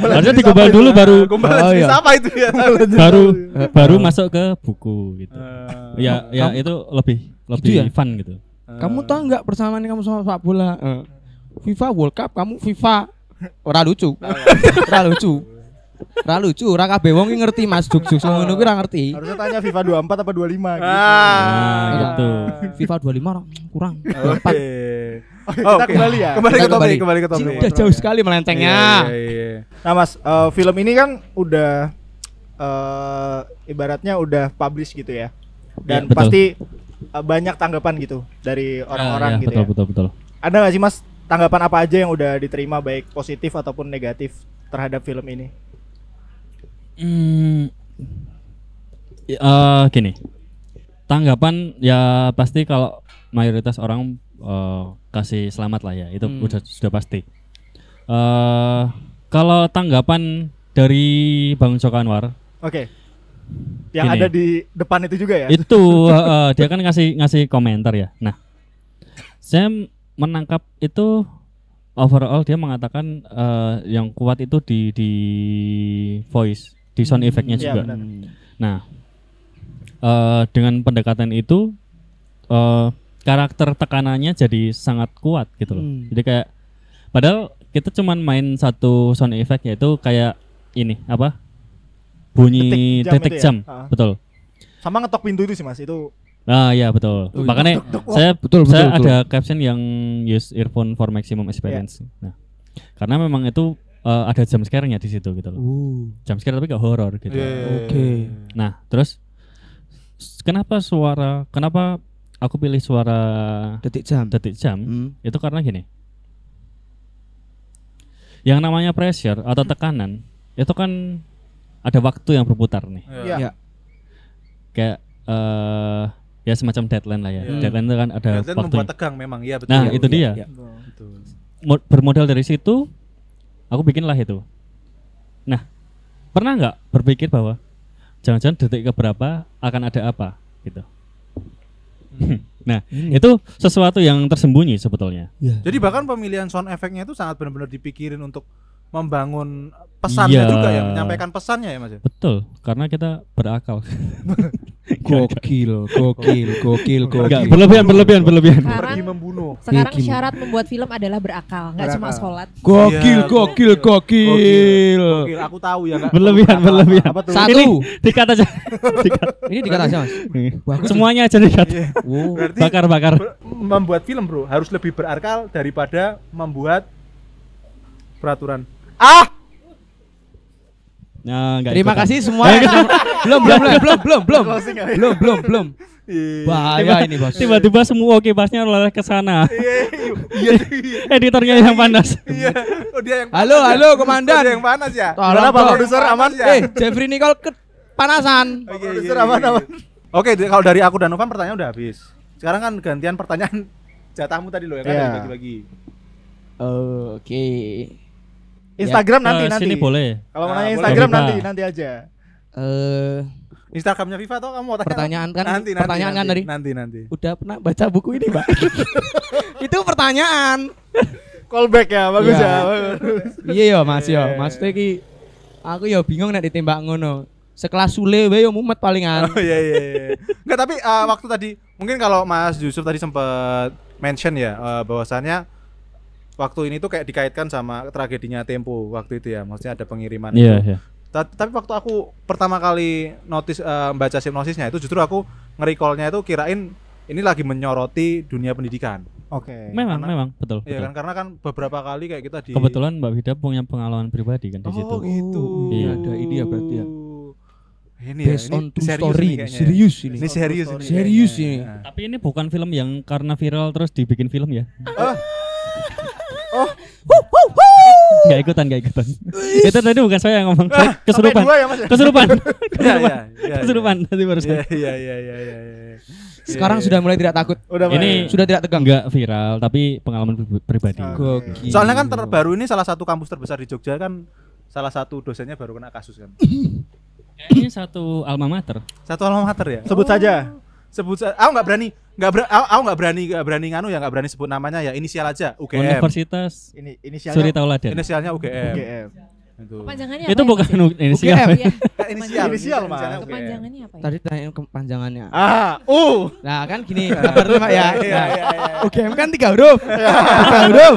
Harusnya digombal dulu baru Oh, iya. Apa itu ya? baru masuk ke buku gitu. Ya itu lebih Gitu ya? fun gitu. Kamu tahu nggak persamaan kamu sama sepak bola? FIFA World Cup, kamu FIFA. Ora lucu. Ora lucu, ora kabeh wong ki ngerti Mas jok-jok ngono kuwi ora ngerti. Harusnya tanya FIFA 24 apa 25 gitu. Nah, gitu. FIFA 25 orang kurang. Oke. Kita kembali ya. Kembali ke topik. Sudah jauh sekali melencengnya. Iya. Nah Mas, film ini kan udah ibaratnya udah publish gitu ya. Dan Iya, betul. pasti banyak tanggapan gitu dari orang-orang gitu ya. Betul. Ada nggak sih Mas tanggapan apa aja yang udah diterima baik positif ataupun negatif terhadap film ini? Gini. Tanggapan ya pasti kalau mayoritas orang kasih selamat lah ya, itu sudah pasti. Kalau tanggapan dari Bang Joko Anwar, Oke. Yang Gini. ada di depan itu juga ya? itu dia kan ngasih komentar ya. Nah, saya menangkap itu overall dia mengatakan yang kuat itu di voice, di sound effect-nya Iya, juga. benar. Nah, dengan pendekatan itu karakter tekanannya jadi sangat kuat gitu loh. Jadi kayak padahal kita cuman main satu sound effect yaitu kayak ini apa? Bunyi detik itu ya? jam. Betul. Sama ngetok pintu itu sih Mas, itu Ah iya betul. Oh, iya. Makanya saya Betul. ada caption yang use earphone for maximum experience. Nah, karena memang itu ada jump scare-nya di situ gitu loh. Jump scare tapi gak horor gitu. Oke. Nah, terus kenapa aku pilih suara Detik jam. itu karena gini. Yang namanya pressure atau tekanan itu kan ada waktu yang berputar nih. Iya. Kayak ya semacam deadline lah ya. Deadline itu kan ada Dan waktu. membuat tegang memang, iya betul. Nah, Iya, itu dia. iya. Betul. Bermodal dari situ aku bikinlah itu. Nah, pernah nggak berpikir bahwa jangan-jangan detik keberapa akan ada apa gitu. Nah, itu sesuatu yang tersembunyi sebetulnya. Jadi bahkan pemilihan sound effect-nya itu sangat benar-benar dipikirin untuk membangun pesannya Iya. juga ya, menyampaikan pesannya ya Mas ya. Betul, karena kita berakal. Gokil. Enggak, berlebihan. pergi membunuh. Sekarang Gini. syarat membuat film adalah berakal, nggak cuma Berakal. sholat. Gokil. Gokil, aku tahu ya enggak. Berlebihan. Apa tuh? Satu. Ini dikat aja. Ini dikata aja Mas. Bagus. Semuanya aja dikat. Wow. Berarti Bakar. membuat film bro harus lebih berakal daripada membuat peraturan. Nah, nggak Terima ikutan. kasih semua. Belum. Bahaya ini bos. Tiba-tiba semua kipasnya lari ke sana. Iya. Editornya yang panas. Iya. Oh dia yang Halo komandan. Dia yang panas ya. Tolong Kenapa, dong. produser aman? Jeffrey Nicole kepanasan. Produser aman. Oke, kalau dari aku dan Novan pertanyaan udah habis. Sekarang kan gantian pertanyaan jatahmu tadi loh ya kan Iya. bagi-bagi. Oke. Instagram nanti. Sini boleh. Kalau mau Ah, nanya boleh. Instagram Boleh, nanti aja. Instagramnya Viva atau kamu mau tanya? Pertanyaan kan? Nanti, Pertanyaan kan tadi? Nanti. Udah pernah baca buku ini, Mbak? Itu pertanyaan. Callback ya, bagus Iya. ya. Bagus. Iya ya, Mas ya. Mas iki aku ya bingung nek ditembak ngono. Sekelas Sule wae yo mumet palingan. Oh iya. Enggak, tapi waktu tadi mungkin kalau Mas Yusuf tadi sempat mention ya bahwasannya waktu ini tuh kayak dikaitkan sama tragedinya Tempo waktu itu ya. Maksudnya ada pengiriman Iya, itu. iya. Tapi waktu aku pertama kali baca sinopsisnya itu justru aku nge-recall-nya itu kirain ini lagi menyoroti dunia pendidikan. Oke. Memang betul. Iya betul. kan, karena kan beberapa kali kayak kita di Kebetulan Mbak Vida punya pengalaman pribadi kan di situ. Oh gitu. Iya. Ada ini ya berarti ya. Ini Based ya, on ini true serius story. nih kayaknya. Serius ini. Ini serius ini. Serius kayaknya. ini. Nah. Tapi ini bukan film yang karena viral terus dibikin film ya. Gak ikutan. Itu tadi bukan saya yang ngomong. Saya kesurupan. Sampai 2 ya, Mas? Kesurupan. Iya. Kesurupan tadi barusan. Iya. Sekarang sudah mulai tidak takut. Udah Ini Sudah tidak tegang. enggak viral tapi pengalaman pribadi. Gokil. Soalnya kan terbaru ini salah satu kampus terbesar di Jogja kan, salah satu dosennya baru kena kasus kan. Kayaknya satu alma mater. Satu alma mater ya. sebut saja. Aku nggak berani nggak berani sebut namanya ya, inisial aja UGM. Universitas Ini Suri inisialnya Tauladan. Inisialnya UGM. UGM. Itu. Kepanjangannya Itu apa bukan ya, Mas, inisial. UGM. ya? Inisial Mas. inisialnya UGM. Kepanjangannya apa ya? Tadi tanyain kepanjangannya. Nah kan gini kabarnya Pak ya. Iya. UGM kan 3 huruf. 3 huruf.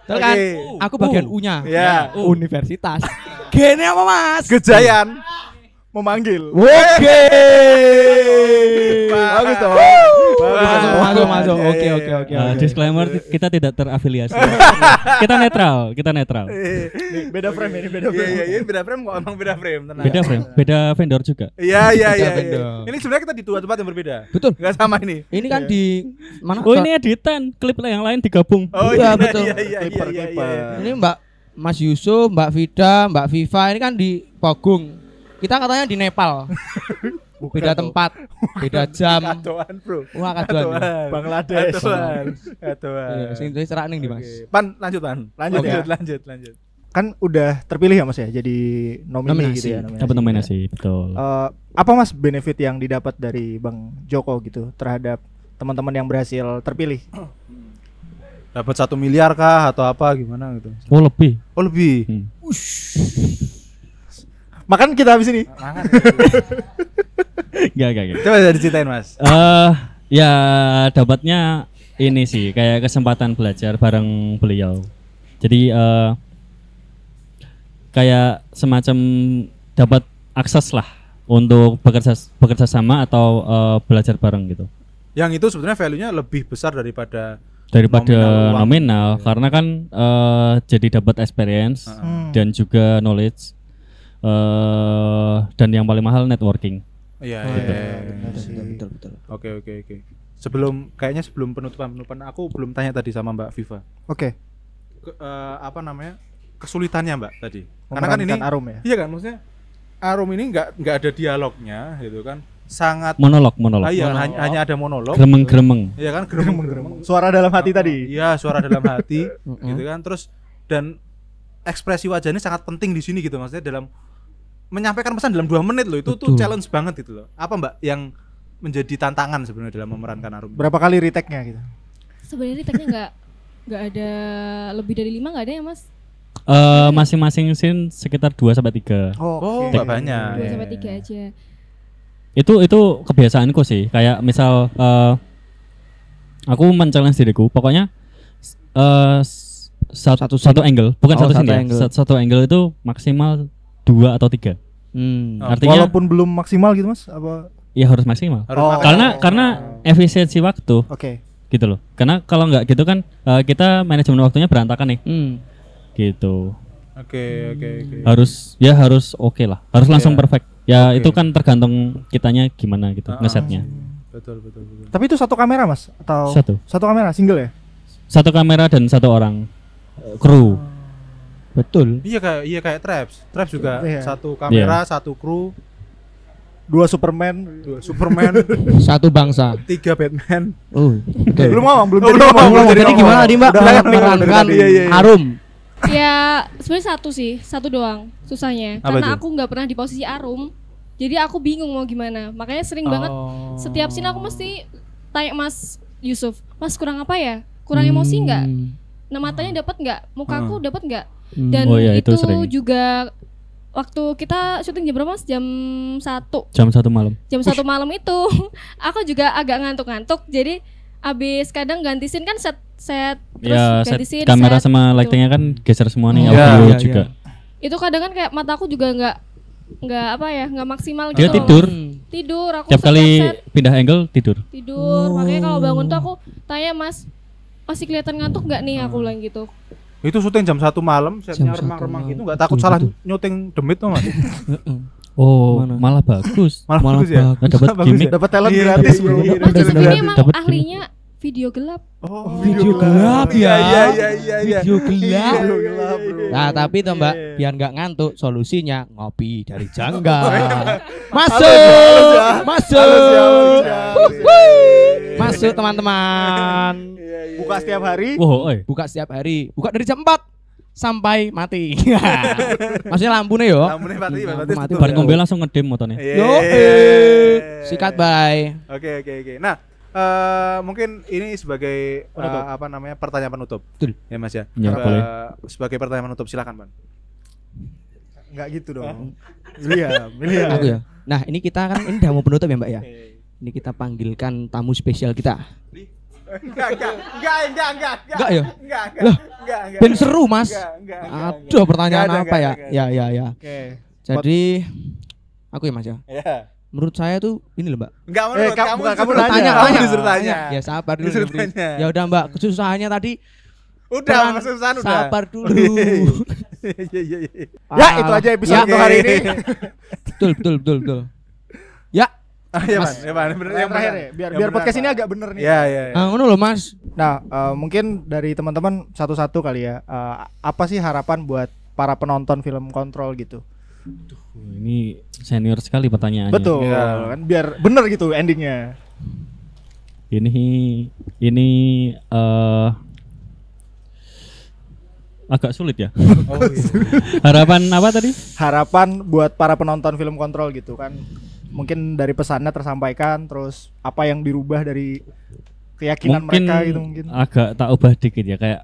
Betul kan? Oke. Aku bagian U-nya. Iya. Universitas. Gene apa Mas? Gejayan. Memanggil. Oke. Bagus toh. Masuk. Oke. Disclaimer kita tidak terafiliasi. kita netral. Nih, beda frame ini, beda frame. Iya, beda frame kok, emang beda frame, tenang. Beda frame, beda vendor juga. Iya. vendor. Ini sebenarnya kita di 2 tempat yang berbeda. Betul. Enggak sama ini. Ini kan di mana? Oh ini editan, klip yang lain digabung. Oh Iya, iya, betul. Clipper. Ini Mbak Mas Yusuf, Mbak Vida, Mbak Viva ini kan di Pogung. Kita katanya di Nepal. Beda tempat, beda jam. Katoan, Bro. Wah, kaduan. Bangladesh. Katoan. Iya, sing duwe cerak ning di Mas. Oke. Pan, lanjut. Lanjut. Kan udah terpilih ya Mas ya, jadi nominasi gitu ya. Dapat nominasi, betul. Apa Mas benefit yang didapat dari Bang Joko gitu terhadap teman-teman yang berhasil terpilih? Dapat 1 miliar kah atau apa gimana gitu? Oh lebih. Oh, lebih. Makan kita habis ini. Gak. Coba diceritain, Mas. Ya dapatnya ini sih kayak kesempatan belajar bareng beliau. Jadi kayak semacam dapat akses lah untuk bekerja sama atau belajar bareng gitu. Yang itu sebenarnya value-nya lebih besar daripada nominal uang. Karena kan jadi dapat experience dan juga knowledge dan yang paling mahal networking. Iya. Betul. Oke. Sebelum penutupan aku belum tanya tadi sama Mbak Viva. Oke. Apa namanya? Kesulitannya Mbak tadi. Karena kan ini Arum ya. Iya kan, maksudnya Arum ini nggak ada dialognya gitu kan. Sangat Monolog. iya, hanya ada monolog. Gremeng. Iya kan, gremeng. Suara dalam hati tadi. Iya, suara dalam hati gitu kan. Terus dan ekspresi wajah ini sangat penting di sini gitu, maksudnya dalam menyampaikan pesan dalam 2 menit loh, itu tuh challenge banget gitu loh. Apa Mbak yang menjadi tantangan sebenarnya dalam memerankan Arum? Berapa kali retake-nya gitu? Sebenarnya retake-nya nggak ada lebih dari 5 nggak ada ya Mas? Masing-masing scene sekitar 2-3. Oh, nggak banyak. 2-3 aja. Itu kebiasaanku sih. Kayak misal aku men-challenge diriku, pokoknya satu angle, bukan satu scene ya. Satu angle itu maksimal 2 atau 3. Artinya walaupun belum maksimal gitu Mas? Apa? Ya harus maksimal. Harus Karena efisiensi waktu. Oke. Gitu loh. Karena kalau nggak gitu kan kita manajemen waktunya berantakan nih. Gitu. Oke. Harus oke lah. Harus langsung perfect. Ya itu kan tergantung kitanya gimana gitu ngesetnya. Betul. Tapi itu satu kamera Mas atau Satu kamera single ya? Satu kamera dan 1 orang kru. Betul. Iya kayak Traps juga Iya. 1 kamera, 1 kru, 2 Superman. 2 Superman, 1 bangsa. 3 Batman. Oh, betul. Belum ngomong. Jadi gimana tadi Mbak Udah lewat nih, memerankan udah tadi. Arum? Ya sebenarnya satu doang susahnya. Apa Karena itu? aku nggak pernah di posisi Arum. Jadi aku bingung mau gimana. Makanya sering banget setiap scene aku mesti tanya Mas Yusuf, Mas kurang apa ya? Kurang emosi nggak? Nah matanya dapat nggak? Mukaku dapat nggak? Dan Oh iya, itu itu sering. juga waktu kita syuting jam berapa Mas? Jam 1. Jam 1 malam. Jam 1 malam itu aku juga agak ngantuk-ngantuk. Jadi abis kadang ganti scene kan set terus Ya ganti set scene, kamera set, sama gitu. lightingnya kan geser semua nih, Iya, audio iya, juga. Itu kadang kan kayak mata aku juga nggak nggak apa ya, nggak maksimal Dia gitu. tidur. Tidur, aku Tiap setiap kali set pindah angle tidur. tidur. Makanya kalau bangun tuh aku tanya Mas, masih kelihatan ngantuk nggak nih? Aku bilang gitu. Itu syuting jam 1 malam, setnya Jam 1 remang-remang malam. gitu, nggak takut Betul, salah betul. nyuting demit tuh mas? Oh, Mana? malah bagus. Malah bagus ya? Dapat Bagus gimmick. ya? Dapat talent Iya, gratis iya, bro. iya, Mas di sini emang Dapat ahlinya video gelap. Oh, Video gelap ya. Iya, iya. Video gelap. Video gelap, bro. Nah tapi tuh Mbak, Iya. biar nggak ngantuk, solusinya ngopi dari Jangga. Halus Masuk, ya. masuk, Halus ya, halus ya, halus ya. masuk teman-teman. Iya, iya, Buka iya. setiap hari. Wow, oi. Buka setiap hari, buka dari jam 4 sampai mati. Maksudnya lampunya yo. Lampunya mati, Lampu berarti mati. tutup Bar ya. ngombe langsung ngedem motornya. Iya. Yo, sikat bye. Oke. Nah, mungkin ini sebagai apa namanya pertanyaan penutup. Betul. Ya Mas ya. Ya, boleh. Sebagai pertanyaan penutup silakan, Bang. Enggak gitu dong. William. Aku ya. Nah ini kita kan ini udah mau penutup ya Mbak ya. Ini kita panggilkan tamu spesial kita. Enggak ya. Loh, Ben seru Mas. Aduh pertanyaan Nggak apa ya? ada. Ya. Oke. Jadi aku ya Mas ya. Ya. Menurut saya tuh ini loh Mbak. Enggak menurut kamu- kamu bukan, kamu disuruh nanya. Kamu Tanya. disuruh tanya. Ya sabar dulu. Disuruh Jeffrey. tanya. Ya udah Mbak, kesusahannya tadi. Udah, Perang- kesusahan udah. Sabar dulu. Iya. Ya, itu aja episode Ya. untuk hari ini. Betul. Ya. Ya, Mas. Mas. Bener Yang terakhir ya, biar podcast ini agak bener nih. Ya. Ngono loh Mas. Nah, mungkin dari teman-teman satu-satu kali ya. Apa sih harapan buat para penonton film Kontrol gitu? Ini senior sekali pertanyaannya. Betul, Iya. kan biar bener gitu endingnya. Ini agak sulit ya. Oh, iya. Harapan apa tadi? Harapan buat para penonton film Kontrol gitu kan. Mungkin dari pesannya tersampaikan, terus apa yang dirubah dari keyakinan Mungkin mereka gitu mungkin. agak tak ubah dikit ya, kayak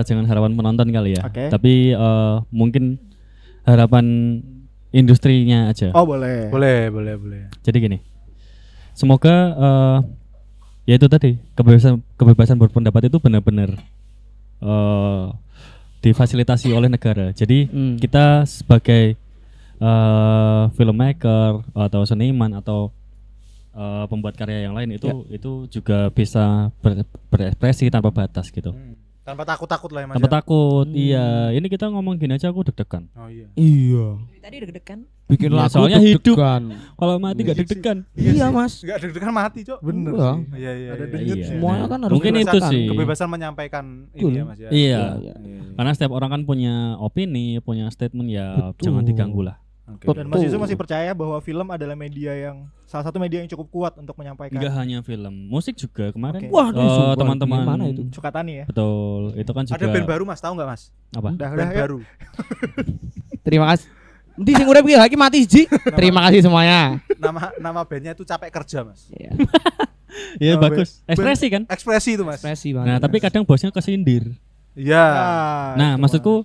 jangan harapan penonton kali ya. Oke. Tapi mungkin harapan industrinya aja. Oh, boleh. Boleh. Jadi gini, semoga ya itu tadi kebebasan berpendapat itu benar-benar difasilitasi oleh negara. Jadi kita sebagai filmmaker atau seniman atau pembuat karya yang lain itu juga bisa berekspresi tanpa batas gitu. Tanpa takut-takut lah ya Mas. Tanpa takut. Iya, ini kita ngomong gini aja aku deg-degan. Oh iya. Iya. Tadi deg-degan. Bikin Iya, lagu soalnya hidup. deg-degan. Kalau mati gak deg-degan. Iya Mas. Enggak deg-degan mati, Cok. Bener Iya. sih. Iya. Ada iya. denyut Iya. Semuanya kan harus Mungkin itu dirasakan. sih. Kebebasan menyampaikan Betul. ini ya Mas ya. Iya. Iya. Karena setiap orang kan punya opini, punya statement ya, Betul. jangan diganggu lah. Oke. Dan Mas Yusuf masih percaya bahwa film adalah media yang salah satu media yang cukup kuat untuk menyampaikan. Enggak hanya film, musik juga kemarin. Oke. Wah, ini sumpah, teman-teman gimana itu? Sukatani ya. Betul, itu kan juga Ada band baru Mas, tahu enggak Mas? apa? Udah Band ya. baru. Terima kasih. Nanti sing urip iki lagi mati siji. Terima kasih semuanya. Nama bandnya itu Capek Kerja Mas. Iya. Iya Oh, bagus. Ekspresi kan? Ekspresi itu Mas. Ekspresi Nah, banget. tapi kadang bosnya kesindir. Iya. Nah, itu maksudku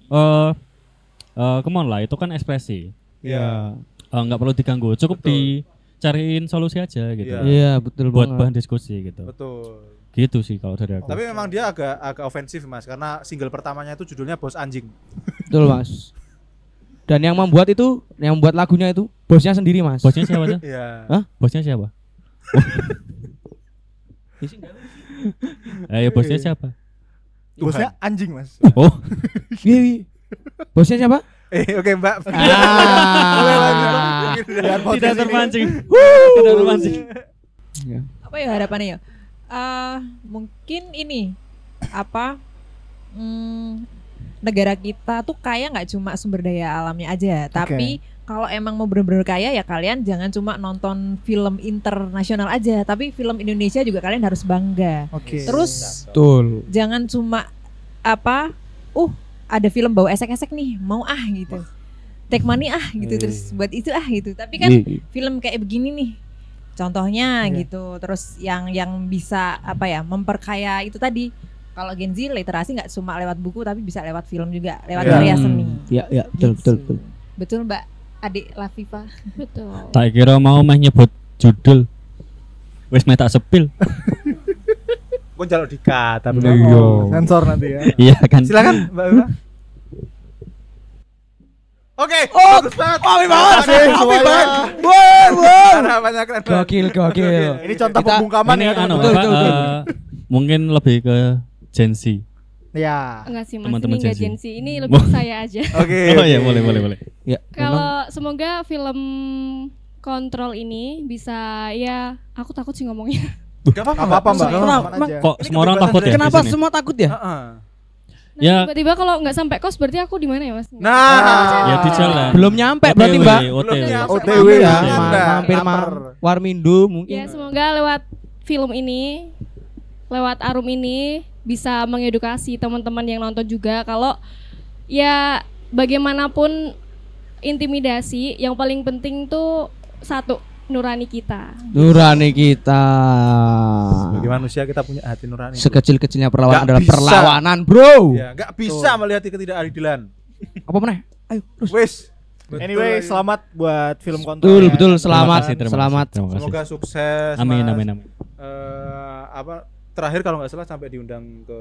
come on lah, itu kan ekspresi. Iya. Nggak perlu diganggu, cukup Betul. dicariin solusi aja gitu. Iya. Iya, betul Buat banget. bahan diskusi gitu. Betul. Gitu sih kalau dari aku. Tapi memang dia agak ofensif Mas karena single pertamanya itu judulnya Bos Anjing. Betul, Mas. Dan yang membuat lagunya itu bosnya sendiri, Mas. Bosnya siapa sih? Iya. Hah? Bosnya siapa? Ayo bosnya siapa? Bosnya anjing, Mas. Oh, Iya. Bosnya siapa? Oke Mbak. Boleh lanjut, Bang. Biar podcast tidak ini- terpancing. Tidak terpancing. Apa ya harapannya ya? Mungkin ini apa? Negara kita tuh kaya nggak cuma sumber daya alamnya aja, tapi kalau emang mau bener-bener kaya ya kalian jangan cuma nonton film internasional aja, tapi film Indonesia juga kalian harus bangga. Oke. Terus Betul. jangan cuma apa? Ada film bau esek-esek nih, mau gitu. Take money gitu, terus buat itu gitu. Tapi kan film kayak begini nih. Contohnya gitu. Terus yang bisa apa ya? Memperkaya itu tadi. Kalau Gen Z literasi nggak cuma lewat buku tapi bisa lewat film juga, lewat karya seni. Iya, betul. Betul Mbak Adik Lafifa. Betul. Tak kira mau mah nyebut judul. Wes meh tak sepil. Kok jaluk dikat tapi. Oh, sensor nanti ya. Iya kan. Silakan Mbak Eva. Oke. Oh, bagus banget. Api banget. Api banget. Karena banyak keren banget. Gokil. Ini contoh Kita- pembungkaman Ini ya. anu, betul, apa, betul. mungkin lebih ke Gen Z. Ya. Enggak sih Mas, Teman-teman ini enggak Gen Z. Gen Z. Ini lebih saya aja. Oke. Oh iya, boleh. Ya, memang Kalau semoga film Kontrol ini bisa ya, aku takut sih ngomongnya. Gak apa-apa, Mbak. Kenapa? Aman aja. Kok Ini semua orang kebebasan takut ya? di kenapa sini? semua takut ya? Heeh. Nah, Ya. tiba-tiba kalau nggak sampai kos berarti aku di mana ya Mas? Nah, Ya di jalan. Belum nyampe berarti, OTW, Mbak. OTW. OTW Ya, ya. mampir Warmindo Ya mungkin. semoga lewat film ini, lewat Arum ini bisa mengedukasi teman-teman yang nonton juga kalau ya bagaimanapun intimidasi, yang paling penting tuh satu, nurani kita. Nurani kita. Sebagai manusia kita punya hati nurani. Sekecil-kecilnya perlawanan Nggak adalah bisa. perlawanan, bro. Ya, nggak bisa melihat ketidakadilan. Apa meneh? Ayo, terus. Wes. Anyway, selamat buat film Kontrol. Betul, ya. betul. Terima Selamat, kasih, terima selamat. kasih, terima kasih. Semoga sukses. Amin, Mas. amin. Apa terakhir kalau nggak salah sampai diundang ke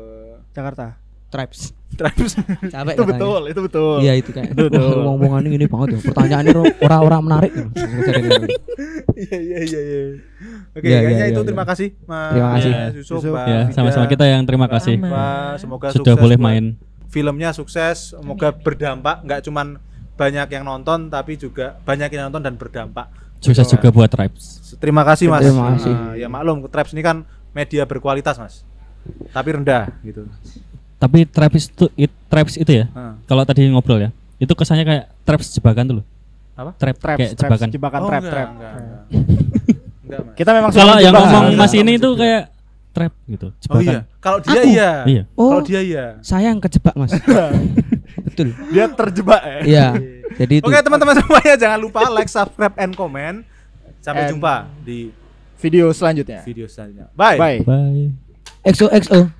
Jakarta. Tribes. Tribes. Capek Itu katanya. betul, itu betul. Iya itu kayak Betul. ngomong-ngomongan ini banget ya. Pertanyaannya orang-orang menarik. Iya. Oke, Iya, kayaknya iya, itu iya. terima kasih Mas Terima kasih. Yusuf, Yusuf. Mbak Ya, Vida, sama-sama kita yang terima kasih. Mbak, semoga Sudah sukses boleh buat main. filmnya sukses, semoga berdampak nggak cuman banyak yang nonton tapi juga banyak yang nonton dan berdampak. Sukses Gitu, juga Mas. buat Tribes. Terima kasih Mas. Terima kasih. Ya maklum, Tribes ini kan media berkualitas Mas. Tapi rendah gitu. Tapi Tribes itu ya. Heeh. Kalau tadi ngobrol ya, itu kesannya kayak Tribes jebakan tuh loh. Apa? Traps, Kayak jebakan. jebakan Oh, trap, enggak, trap. enggak. Enggak, Mas. Kita memang Kalau suka yang menjebak. ngomong Enggak, Mas ini enggak, tuh enggak. kayak trap gitu, Oh jebakan. iya. Kalau dia Aku? iya. Iya. Oh, Kalau dia iya. saya yang kejebak, Mas. Betul. Dia terjebak ya. Iya. Jadi itu. Oke, teman-teman semuanya jangan lupa like, subscribe, and comment. Sampai And- jumpa di Video selanjutnya. video selanjutnya. Bye. Bye. Bye. XOXO.